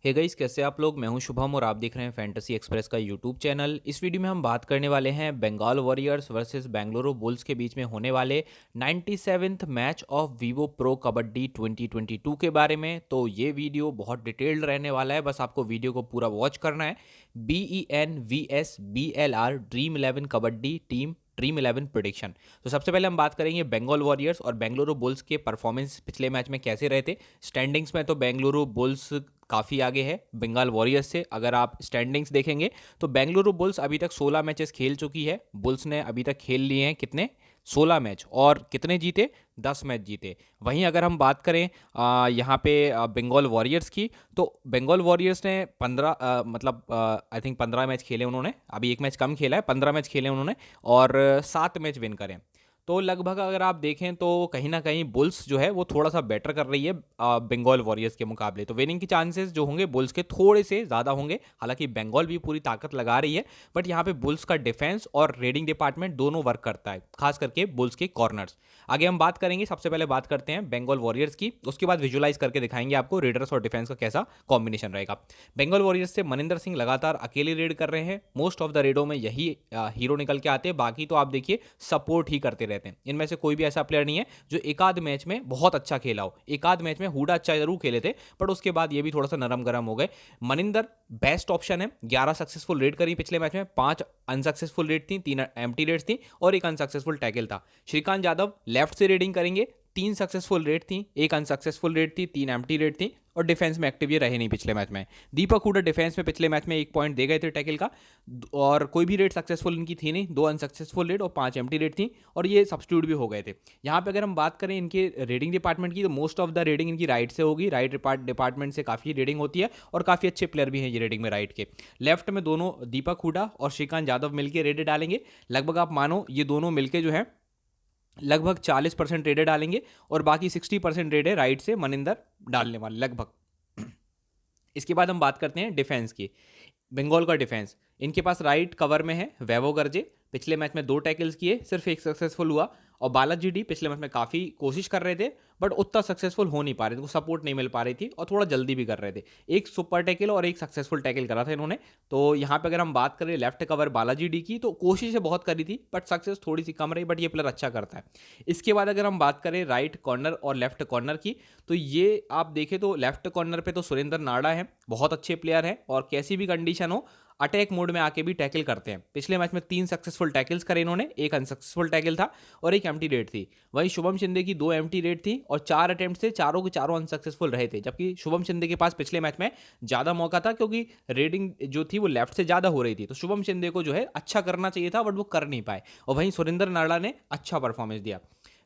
Hey guys, कैसे आप लोग। मैं हूं शुभम और आप देख रहे हैं फैंटेसी एक्सप्रेस का यूट्यूब चैनल। इस वीडियो में हम बात करने वाले हैं Bengal warriors versus Bengaluru bulls के बीच में होने वाले 97th match of vivo pro kabaddi 2022 के बारे में। तो ये वीडियो बहुत डिटेल्ड रहने वाला है, बस आपको वीडियो को पूरा वॉच करना है। BENVSBLR dream 11 kabaddi team dream 11 prediction. तो सबसे पहले हम बात करेंगे बेंगल वॉरियर्स और बेंगलुरु बुल्स के परफॉर्मेंस पिछले मैच में कैसे रहे थे। स्टैंडिंग्स में तो बेंगलुरु बुल्स काफ़ी आगे है बंगाल वॉरियर्स से। अगर आप स्टैंडिंग्स देखेंगे तो बेंगलुरु बुल्स अभी तक 16 मैचेस खेल चुकी है। बुल्स ने अभी तक खेल लिए हैं कितने, 16 मैच, और कितने जीते, 10 मैच जीते। वहीं अगर हम बात करें यहाँ पे बंगाल वॉरियर्स की, तो बंगाल वॉरियर्स ने 15 मतलब आई थिंक 15 मैच खेले उन्होंने, अभी एक मैच कम खेला है, 15 मैच खेले उन्होंने और 7 मैच विन करे। तो लगभग अगर आप देखें तो कहीं ना कहीं बुल्स जो है वो थोड़ा सा बेटर कर रही है बंगाल वॉरियर्स के मुकाबले। तो विनिंग के चांसेस जो होंगे बुल्स के थोड़े से ज़्यादा होंगे। हालांकि बंगाल भी पूरी ताकत लगा रही है, बट यहाँ पे बुल्स का डिफेंस और रेडिंग डिपार्टमेंट दोनों वर्क करता है, खास करके बुल्स के कॉर्नर्स। आगे हम बात करेंगे, सबसे पहले बात करते हैं बंगाल वॉरियर्स की, उसके बाद विजुलाइज करके दिखाएंगे आपको रेडर्स और डिफेंस का कैसा कॉम्बिनेशन रहेगा। बंगाल वॉरियर्स से मनिंदर सिंह लगातार अकेले रेड कर रहे हैं। मोस्ट ऑफ द रेडों में यही हीरो निकल के आते हैं, बाकी तो आप देखिए सपोर्ट ही करते रहते हैं। इनमें से कोई भी ऐसा प्लेयर नहीं है जो एक आध मैच में बहुत अच्छा खेला हो। एक आध मैच में हुडा अच्छा जरूर खेले थे, बट उसके बाद ये भी थोड़ा सा नरम गरम हो गए। मनिंदर बेस्ट ऑप्शन है। 11 सक्सेसफुल रेड करी पिछले मैच में, 5 अनसक्सेसफुल रेड थी, 3 एम्प्टी रेड्स थी और एक अनसक्सेसफुल टैकल था। श्रीकांत यादव लेफ्ट से रेडिंग करेंगे, 3 सक्सेसफुल रेड थी, एक अनसक्सेसफुल रेड थी, 3 एम्प्टी रेड थी और डिफेंस में एक्टिव ये रहे नहीं पिछले मैच में। दीपक हुडा डिफेंस में पिछले मैच में 1 पॉइंट दे गए थे टैकल का, और कोई भी रेड सक्सेसफुल इनकी थी नहीं, 2 अनसक्सेसफुल रेड और 5 एम्प्टी रेड थी और ये सब्स्टिट्यूट भी हो गए थे। यहाँ पे अगर हम बात करें इनके रेडिंग डिपार्टमेंट की, तो मोस्ट ऑफ द रेडिंग इनकी राइट से होगी। राइट डिपार्टमेंट से काफ़ी रेडिंग होती है और काफ़ी अच्छे प्लेयर भी हैं ये रेडिंग में राइट के। लेफ्ट में दोनों दीपक हुडा और श्रीकांत यादव मिलकर रेड डालेंगे। लगभग आप मानो ये दोनों मिलके जो है लगभग 40% रेडे डालेंगे और बाकी 60% रेडे राइट से मनिंदर डालने वाले लगभग। इसके बाद हम बात करते हैं डिफेंस की। बंगाल का डिफेंस, इनके पास राइट कवर में है वैभव गर्जे। पिछले मैच में 2 टैकल्स किए, सिर्फ एक सक्सेसफुल हुआ। और बालाजी डी पिछले मैच में काफ़ी कोशिश कर रहे थे, बट उतना सक्सेसफुल हो नहीं पा रहे थे, उनको सपोर्ट नहीं मिल पा रही थी और थोड़ा जल्दी भी कर रहे थे। एक सुपर टैकल और एक सक्सेसफुल टैकल करा था इन्होंने। तो यहाँ पे अगर हम बात करें लेफ्ट कवर बालाजी डी की, तो कोशिशें बहुत करी थी बट सक्सेस थोड़ी सी कम रही, बट ये प्लेयर अच्छा करता है। इसके बाद अगर हम बात करें राइट कॉर्नर और लेफ्ट कॉर्नर की, तो ये आप देखें तो लेफ्ट कॉर्नर पे तो सुरेंद्र नाडा है, बहुत अच्छे प्लेयर हैं और कैसी भी कंडीशन हो अटैक मोड में आके भी टैकल करते हैं। पिछले मैच में 3 सक्सेसफुल टैकल्स करे इन्होंने, एक अनसक्सेसफुल टैकल था और एक एम्प्टी रेड थी। वहीं शुभम शिंदे की 2 एम्प्टी रेड थी और 4 अटेम्प्ट से चारों के चारों अनसक्सेसफुल रहे थे, जबकि शुभम शिंदे के पास पिछले मैच में ज़्यादा मौका था क्योंकि रेडिंग जो थी वो लेफ्ट से ज़्यादा हो रही थी। तो शुभम शिंदे को जो है अच्छा करना चाहिए था बट वो कर नहीं पाए। और वहीं सुरेंद्र नाडा ने अच्छा परफॉर्मेंस दिया।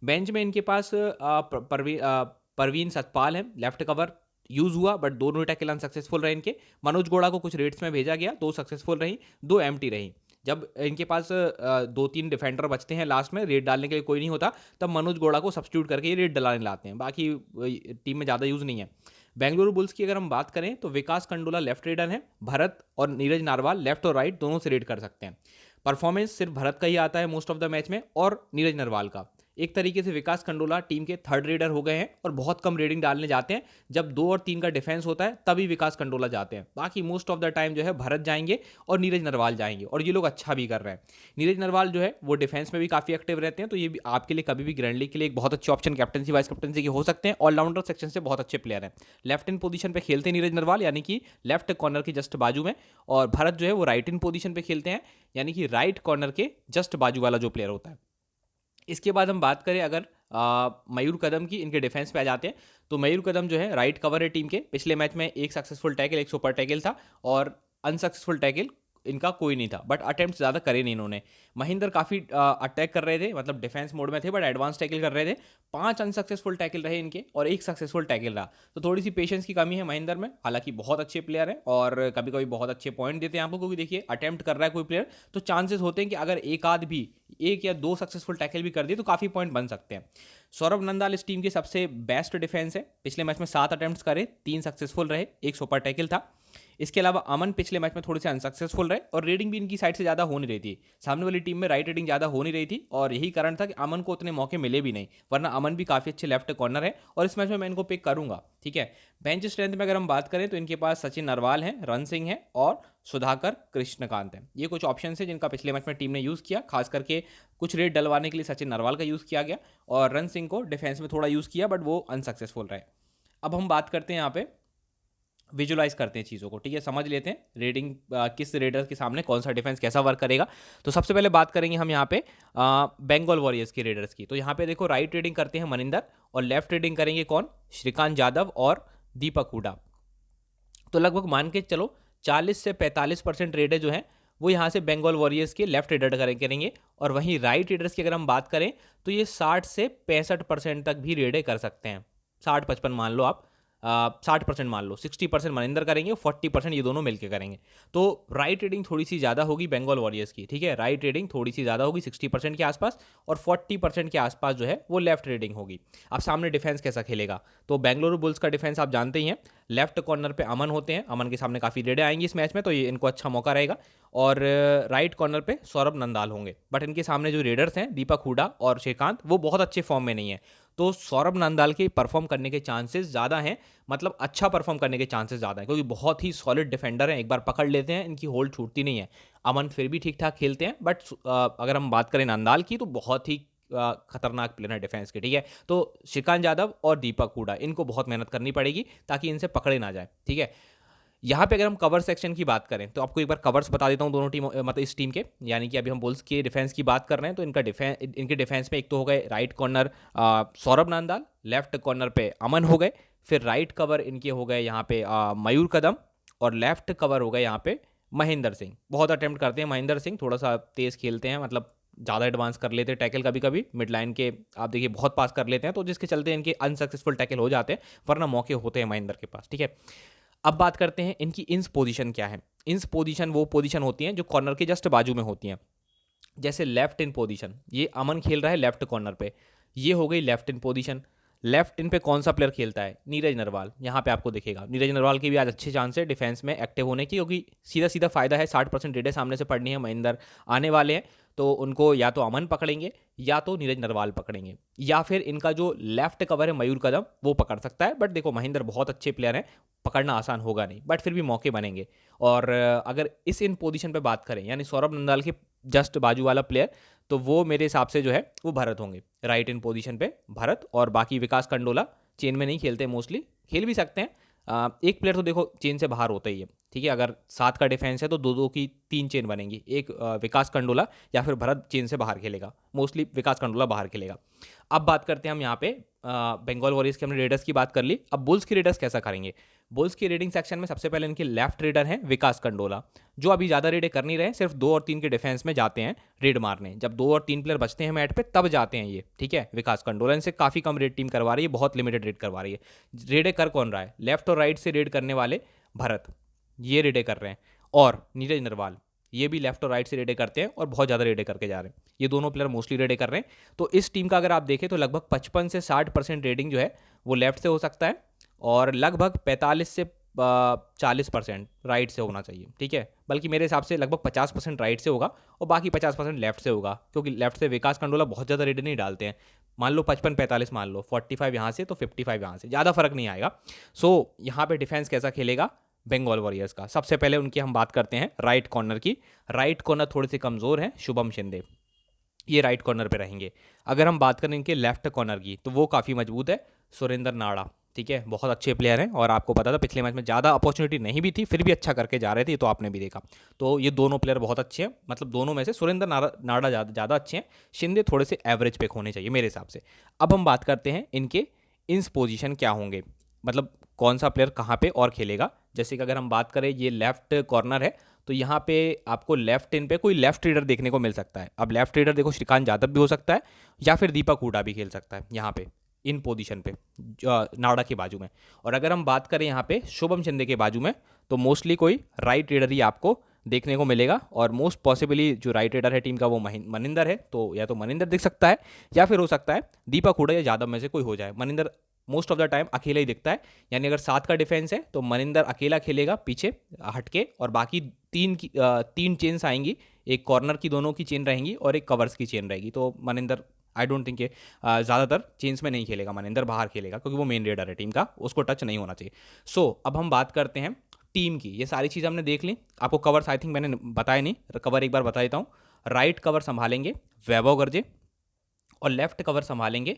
बेंच में इनके पास परवीन सतपाल है, लेफ्ट कवर यूज हुआ बट दोनों टैकल अनसक्सेसफुल रहे इनके। मनोज गोड़ा को कुछ रेड्स में भेजा गया, 2 सक्सेसफुल रही, 2 एम्प्टी रही। जब इनके पास 2-3 डिफेंडर बचते हैं लास्ट में, रेड डालने के लिए कोई नहीं होता, तब मनोज गोड़ा को सब्स्टिट्यूट करके ये रेड डलाने लाते हैं। बाकी टीम में ज़्यादा यूज़ नहीं है। बेंगलुरु बुल्स की अगर हम बात करें तो विकास कंडोला लेफ्ट रेडर है, भरत और नीरज नारवाल लेफ्ट और राइट दोनों से रेड कर सकते हैं। परफॉर्मेंस सिर्फ भरत का ही आता है मोस्ट ऑफ द मैच में और नीरज नरवाल का। एक तरीके से विकास कंडोला टीम के 3rd रेडर हो गए हैं और बहुत कम रेडिंग डालने जाते हैं। जब 2 और 3 का डिफेंस होता है तभी विकास कंडोला जाते हैं, बाकी मोस्ट ऑफ द टाइम जो है भरत जाएंगे और नीरज नरवाल जाएंगे और ये लोग अच्छा भी कर रहे हैं। नीरज नरवाल जो है वो डिफेंस में भी काफ़ी एक्टिव रहते हैं, तो ये भी आपके लिए कभी भी ग्रैंड लीग के लिए एक बहुत अच्छे ऑप्शन कैप्टनसी वाइस कैप्टनसी के हो सकते हैं। ऑलराउंडर सेक्शन से बहुत अच्छे प्लेयर हैं। लेफ्ट इन पोजीशन पे खेलते हैं नीरज नरवाल, यानी कि लेफ्ट कॉर्नर के जस्ट बाजू में, और भरत जो है वो राइट इन पोजीशन पे खेलते हैं, यानी कि राइट कॉर्नर के जस्ट बाजू वाला जो प्लेयर होता है। इसके बाद हम बात करें अगर मयूर कदम की, इनके डिफेंस पे आ जाते हैं, तो मयूर कदम जो है राइट कवर है टीम के। पिछले मैच में एक सक्सेसफुल टैकल, एक सुपर टैकल था और अनसक्सेसफुल टैकल इनका कोई नहीं था, बट अटेम्प्ट ज़्यादा करे नहीं इन्होंने। महेंद्र काफ़ी अटैक कर रहे थे, मतलब डिफेंस मोड में थे बट एडवांस टैकल कर रहे थे। 5 अनसक्सेसफुल टैकल रहे इनके और एक सक्सेसफुल टैकल रहा, तो थोड़ी सी पेशेंस की कमी है महेंद्र में। हालांकि बहुत अच्छे प्लेयर हैं और कभी कभी बहुत अच्छे पॉइंट देते हैं आपको, क्योंकि देखिए अटेम्प्ट कर रहा है कोई प्लेयर तो चांसेस होते हैं कि अगर एक आध भी 1 या 2 सक्सेसफुल टैकल भी कर दिए तो काफ़ी पॉइंट बन सकते हैं। सौरभ नंदाल इस टीम के सबसे बेस्ट डिफेंस है। पिछले मैच में 7 अटेम्प्ट्स करे, 3 सक्सेसफुल रहे, एक सुपर टैकल था। इसके अलावा अमन पिछले मैच में थोड़े से अनसक्सेसफुल रहे और रेडिंग भी इनकी साइड से ज़्यादा हो नहीं रही थी, सामने वाली टीम में राइट रेडिंग ज़्यादा हो नहीं रही थी और यही कारण था कि अमन को उतने मौके मिले भी नहीं, वरना अमन भी काफ़ी अच्छे लेफ्ट कॉर्नर है और इस मैच में मैं इनको पिक करूंगा। ठीक है, बेंच स्ट्रेंथ में अगर हम बात करें तो इनके पास सचिन नरवाल हैं, रन सिंह है और सुधाकर कृष्णकांत है। ये कुछ ऑप्शन है जिनका पिछले मैच में टीम ने यूज़ किया, खास करके कुछ रेट डलवाने के लिए सचिन नरवाल का यूज़ किया गया और रन सिंह को डिफेंस में थोड़ा यूज़ किया बट वो अनसक्सेसफुल रहे। अब हम बात करते हैं यहाँ पे, विजुलाइज करते हैं चीज़ों को। ठीक है, समझ लेते हैं रेडिंग किस रेडर के सामने कौन सा डिफेंस कैसा वर्क करेगा। तो सबसे पहले बात करेंगे हम यहाँ पे बंगाल वॉरियर्स की रेडर्स की। तो यहाँ पे देखो राइट रेडिंग करते हैं मनिंदर और लेफ्ट रेडिंग करेंगे कौन, श्रीकांत यादव और दीपक हुडा। तो लगभग मान के चलो 40 से 45% रेडर जो है वो यहाँ से बंगाल वॉरियर्स के लेफ्ट रेडर करेंगे और वहीं राइट रेडर्स की अगर हम बात करें तो ये 60 से 65% तक भी रेडे कर सकते हैं। 60-55 मान लो आप, 60% मान लो, 60% मनिंदर करेंगे, 40% ये दोनों मिलकर करेंगे। तो राइट रेडिंग थोड़ी सी ज़्यादा होगी बंगाल वॉरियर्स की। ठीक है, राइट रेडिंग थोड़ी सी ज़्यादा होगी 60% के आसपास और 40% के आसपास जो है वो लेफ्ट रेडिंग होगी। अब सामने डिफेंस कैसा खेलेगा, तो बेंगलुरु बुल्स का डिफेंस आप जानते ही हैं, लेफ्ट कॉर्नर पे अमन होते हैं, अमन के सामने काफ़ी रेडे आएंगी इस मैच में तो ये इनको अच्छा मौका रहेगा और राइट कॉर्नर पे सौरभ नंदाल होंगे। बट इनके सामने जो रेडर्स हैं दीपक हुडा और श्रीकांत वो बहुत अच्छे फॉर्म में नहीं है, तो सौरभ नंदाल के परफॉर्म करने के चांसेस ज़्यादा हैं, मतलब अच्छा परफॉर्म करने के चांसेस ज़्यादा हैं क्योंकि बहुत ही सॉलिड डिफेंडर हैं, एक बार पकड़ लेते हैं इनकी होल्ड छूटती नहीं है। अमन फिर भी ठीक ठाक खेलते हैं बट अगर हम बात करें नंदाल की तो बहुत ही खतरनाक प्लेयर है डिफेंस के। ठीक है, तो श्रीकांत यादव और दीपक हुडा इनको बहुत मेहनत करनी पड़ेगी ताकि इनसे पकड़े ना जाए। ठीक है, यहाँ पे अगर हम कवर सेक्शन की बात करें तो आपको एक बार कवर्स बता देता हूँ दोनों टीम, मतलब इस टीम के, यानी कि अभी हम बुल्स के डिफेंस की बात कर रहे हैं तो इनके डिफेंस में एक तो हो गए right corner Saurabh Nandal, left corner पे अमन हो गए, फिर राइट कवर इनके हो गए यहाँ पे मयूर कदम और लेफ्ट कवर हो गए यहाँ पे महेंद्र सिंह। बहुत अटेम्प्ट करते हैं महेंद्र सिंह, थोड़ा सा तेज़ खेलते हैं, मतलब ज़्यादा एडवांस कर लेते हैं टैकल, कभी कभी मिड लाइन के आप देखिए बहुत पास कर लेते हैं तो जिसके चलते इनके अनसक्सेसफुल टैकल हो जाते हैं, वरना मौके होते हैं महेंद्र के पास। ठीक है, अब बात करते हैं इनकी इंस पोजीशन क्या है। इंस पोजीशन वो पोजीशन होती हैं जो कॉर्नर के जस्ट बाजू में होती हैं, जैसे लेफ्ट इन पोजीशन, ये अमन खेल रहा है लेफ्ट कॉर्नर पे, ये हो गई left in position. Left in पे कौन सा प्लेयर खेलता है, नीरज नरवाल, यहाँ पे आपको दिखेगा नीरज नरवाल की भी आज अच्छे चांस है डिफेंस में एक्टिव होने की, क्योंकि सीधा सीधा फायदा है 60% रेडे सामने से पड़नी है, महेंद्र आने वाले हैं तो उनको या तो अमन पकड़ेंगे या तो नीरज नरवाल पकड़ेंगे या फिर इनका जो लेफ्ट कवर है मयूर कदम वो पकड़ सकता है। बट देखो महेंद्र बहुत अच्छे प्लेयर हैं, पकड़ना आसान होगा नहीं बट फिर भी मौके बनेंगे। और अगर इस इन पोजीशन पे बात करें यानी सौरभ नंदाल के जस्ट बाजू वाला प्लेयर, तो वो मेरे हिसाब से जो है वो भरत होंगे राइट इन पोजीशन पे, भरत, और बाकी विकास कंडोला चेन में नहीं खेलते, मोस्टली खेल भी सकते हैं। एक प्लेयर तो देखो चेन से बाहर होता ही है। ठीक है, अगर 7 का डिफेंस है तो 2-2 की 3 चेन बनेंगी, एक विकास कंडोला या फिर भरत चेन से बाहर खेलेगा, मोस्टली विकास कंडोला बाहर खेलेगा। अब बात करते हैं हम यहाँ पे बंगाल वॉरियर्स के, हमने रेडर्स की बात कर ली, अब बुल्स की रेडर्स कैसा करेंगे। बुल्स की रेडिंग सेक्शन में सबसे पहले इनके लेफ्ट रेडर हैं विकास कंडोला, जो अभी ज़्यादा रेडे कर नहीं रहे, सिर्फ 2 और 3 के डिफेंस में जाते हैं रेड मारने, जब 2 और 3 प्लेयर बचते हैं मैट पे तब जाते हैं ये। ठीक है, विकास कंडोला इनसे काफ़ी कम रेड टीम करवा रही है, बहुत लिमिटेड रेड करवा रही है। रेडे कर कौन रहा है, लेफ्ट और राइट से रेड करने वाले भरत ये रेडे कर रहे हैं, और नीरज नरवाल ये भी लेफ्ट और राइट से रेडे करते हैं और बहुत ज़्यादा रेडे करके जा रहे हैं, ये दोनों प्लेयर मोस्टली रेडे कर रहे हैं। तो इस टीम का अगर आप देखें तो लगभग 55 से 60% रेडिंग जो है वो लेफ्ट से हो सकता है और लगभग 45 से 40% राइट से होना चाहिए। ठीक है, बल्कि मेरे हिसाब से लगभग 50% राइट से होगा और बाकी 50% लेफ्ट से होगा, क्योंकि लेफ्ट से विकास कंडोला बहुत ज़्यादा रेडे नहीं डालते हैं। मान लो 55-45 मान लो, 45 यहाँ से तो 55 यहाँ से, ज़्यादा फर्क नहीं आएगा। सो यहाँ पे डिफेंस कैसा खेलेगा बंगाल वॉरियर्स का, सबसे पहले उनकी हम बात करते हैं राइट कॉर्नर की। राइट कॉर्नर थोड़े से कमज़ोर हैं, शुभम शिंदे ये राइट कॉर्नर पे रहेंगे। अगर हम बात करें इनके लेफ्ट कॉर्नर की तो वो काफ़ी मजबूत है, सुरेंद्र नाड़ा। ठीक है, बहुत अच्छे प्लेयर हैं और आपको पता था पिछले मैच में ज़्यादा अपॉर्चुनिटी नहीं भी थी फिर भी अच्छा करके जा रहे थे, तो आपने भी देखा। तो ये दोनों प्लेयर बहुत अच्छे हैं, मतलब दोनों में से सुरेंद्र नाड़ा ज़्यादा अच्छे हैं, शिंदे थोड़े से एवरेज पिक होने चाहिए मेरे हिसाब से। अब हम बात करते हैं इनके इंस पोजीशन क्या होंगे, मतलब कौन सा प्लेयर कहाँ पे और खेलेगा। जैसे कि अगर हम बात करें ये लेफ्ट कॉर्नर है तो यहाँ पे आपको लेफ्ट इन पे कोई लेफ्ट रीडर देखने को मिल सकता है। अब लेफ्ट रीडर देखो श्रीकांत यादव भी हो सकता है या फिर दीपक हुडा भी खेल सकता है यहाँ पे इन पोजीशन पे नाड़ा के बाजू में। और अगर हम बात करें यहाँ पे शुभम शिंदे के बाजू में तो मोस्टली कोई राइट रीडर ही आपको देखने को मिलेगा और मोस्ट पॉसिबली जो राइट रीडर है टीम का वो मनिंदर है, तो या तो मनिंदर दिख सकता है या फिर हो सकता है दीपक हुडा या यादव में से कोई हो जाए। Maninder most of the time अकेला ही दिखता है। यानी अगर 7 का डिफेंस है तो मनिंदर अकेला खेलेगा पीछे हटके, और बाकी तीन चेन्स आएंगी, एक कॉर्नर की दोनों की चेन रहेंगी और एक कवर्स की चेन रहेगी। तो मनिंदर आई डोंट थिंक ज़्यादातर चेन्स में नहीं खेलेगा, मनिंदर बाहर खेलेगा क्योंकि वो मेन रेडर है टीम का, उसको टच नहीं होना चाहिए। सो अब हम बात करते हैं टीम की। ये सारी चीज़ हमने देख ली। आपको कवर्स आई थिंक मैंने बताया नहीं, कवर एक बार बता देता हूँ। राइट कवर संभालेंगे वैभव गर्जे, और लेफ्ट कवर संभालेंगे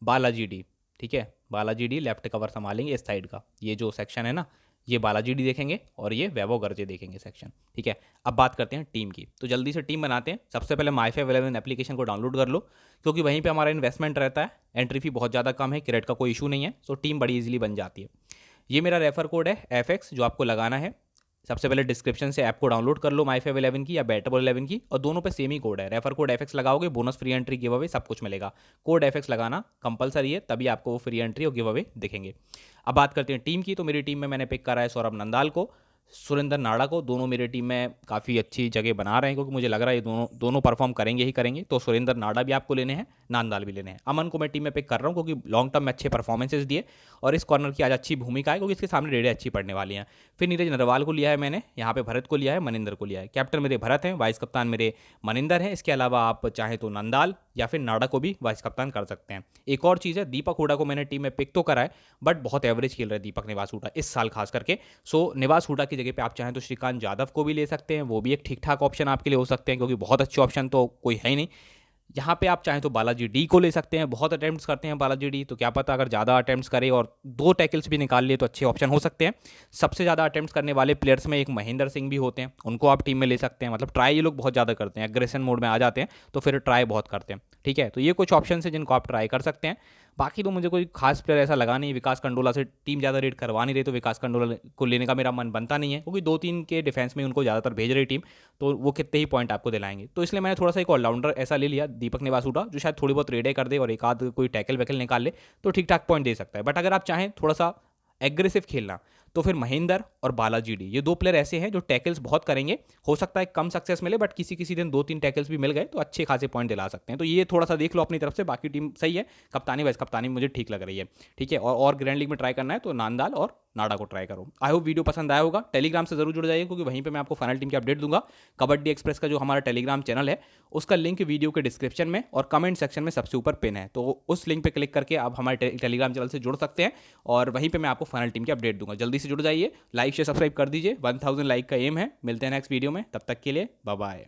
बालाजी डी। ठीक है, बालाजी डी लेफ्ट कवर संभालेंगे इस साइड का। ये जो सेक्शन है ना, ये बालाजी डी देखेंगे और ये वैभव गर्जे देखेंगे सेक्शन। ठीक है, अब बात करते हैं टीम की। तो जल्दी से टीम बनाते हैं। सबसे पहले माई511 एप्लीकेशन को डाउनलोड कर लो, क्योंकि वहीं पे हमारा इन्वेस्टमेंट रहता है, एंट्री फी बहुत ज़्यादा कम है, क्रेडिट का कोई इशू नहीं है, सो टीम बड़ी इजीली बन जाती है। ये मेरा रेफर कोड है FX जो आपको लगाना है। सबसे पहले डिस्क्रिप्शन से ऐप को डाउनलोड कर लो माई511 की या बेटबॉल11 की, और दोनों पे सेम ही कोड है। रेफर कोड FX लगाओगे, bonus free entry give away सब कुछ मिलेगा। कोड FX लगाना कंपलसरी है, तभी आपको वो फ्री एंट्री और गिव अवे दिखेंगे। अब बात करते हैं टीम की। तो मेरी टीम में मैंने पिक करा है सौरभ नंदाल को, सुरेंद्र नाड़ा को। दोनों मेरी टीम में काफ़ी अच्छी जगह बना रहे हैं, क्योंकि मुझे लग रहा है ये दोनों परफॉर्म करेंगे ही करेंगे। तो सुरेंद्र नाड़ा भी आपको लेने हैं, नांदाल भी लेने हैं। अमन को मैं टीम में पिक कर रहा हूँ, क्योंकि लॉन्ग टर्म में अच्छे परफॉर्मेंसेज दिए और इस कॉर्नर की आज अच्छी भूमिका है, क्योंकि इसके सामने रेडें अच्छी पड़ने वाली हैं। फिर नीरज नरवाल को लिया है मैंने, यहाँ पे भरत को लिया है, मनिंदर को लिया है। कैप्टन मेरे भरत हैं, वाइस कप्तान मेरे मनिंदर हैं। इसके अलावा आप चाहें तो नंदाल या फिर नाड़ा को भी वाइस कप्तान कर सकते हैं। एक और चीज़ है, दीपक हुडा को मैंने टीम में पिक तो करा है, बट बहुत एवरेज खेल रहा है दीपक निवास हुडा इस साल खास करके। सो निवास हुडा की जगह पे आप चाहें तो श्रीकांत यादव को भी ले सकते हैं, वो भी एक ठीक ठाक ऑप्शन आपके लिए हो सकते हैं, क्योंकि बहुत अच्छे ऑप्शन तो कोई है ही नहीं। यहाँ पे आप चाहें तो बालाजी डी को ले सकते हैं, बहुत अटेम्प्ट्स करते हैं बालाजी डी, तो क्या पता अगर ज़्यादा अटेम्प्ट्स करे और 2 टैकल्स भी निकाल लिए तो अच्छे ऑप्शन हो सकते हैं। सबसे ज़्यादा अटेम्प्ट्स करने वाले प्लेयर्स में एक महेंद्र सिंह भी होते हैं, उनको आप टीम में ले सकते हैं। मतलब ट्राई ये लोग बहुत ज़्यादा करते हैं, एग्रेशन मोड में आ जाते हैं तो फिर ट्राई बहुत करते हैं। ठीक है, तो ये कुछ ऑप्शन है जिनको आप ट्राई कर सकते हैं। बाकी तो मुझे कोई खास प्लेयर ऐसा लगा नहीं। विकास कंडोला से टीम ज़्यादा रेड करवा नहीं रही, तो विकास कंडोला को लेने का मेरा मन बनता नहीं है, क्योंकि 2-3 के डिफेंस में उनको ज़्यादातर भेज रही टीम, तो वो कितने ही पॉइंट आपको दिलाएंगे। तो इसलिए मैंने थोड़ा सा एक ऑलराउंडर ऐसा ले लिया, दीपक निवास हुडा, जो शायद थोड़ी बहुत रेडें कर दे और एक आध कोई टैकल वैकल निकाल ले तो ठीक ठाक पॉइंट दे सकता है। बट अगर आप चाहें थोड़ा सा एग्रेसिव खेलना, तो फिर महेंदर और बालाजी डी, ये 2 प्लेयर ऐसे हैं जो टैकल्स बहुत करेंगे। हो सकता है कम सक्सेस मिले, बट किसी किसी दिन 2-3 टैकल्स भी मिल गए तो अच्छे खासे पॉइंट दिला सकते हैं। तो ये थोड़ा सा देख लो अपनी तरफ से। बाकी टीम सही है, कप्तानी वाइस कप्तानी मुझे ठीक लग रही है। ठीक है, और ग्रैंड लीग में ट्राई करना है तो नांदाल और नाड़ा को ट्राई करो। आई होप वीडियो पसंद आया होगा। टेलीग्राम से जरूर जुड़ जाइए, क्योंकि वहीं पे मैं आपको फाइनल टीम की अपडेट दूंगा। कबड्डी एक्सप्रेस का जो हमारा टेलीग्राम चैनल है, उसका लिंक वीडियो के डिस्क्रिप्शन में और कमेंट सेक्शन में सबसे ऊपर पिन है, तो उस लिंक पे क्लिक करके आप हमारे टेलीग्राम चैनल से जुड़ सकते हैं, और वहीं पे मैं आपको फाइनल टीम की अपडेट दूंगा। जल्दी से जुड़ जाइए, लाइक शेयर सब्सक्राइब कर दीजिए। 1000 लाइक का एम है। मिलते हैं नेक्स्ट वीडियो में, तब तक के लिए बाय बाय।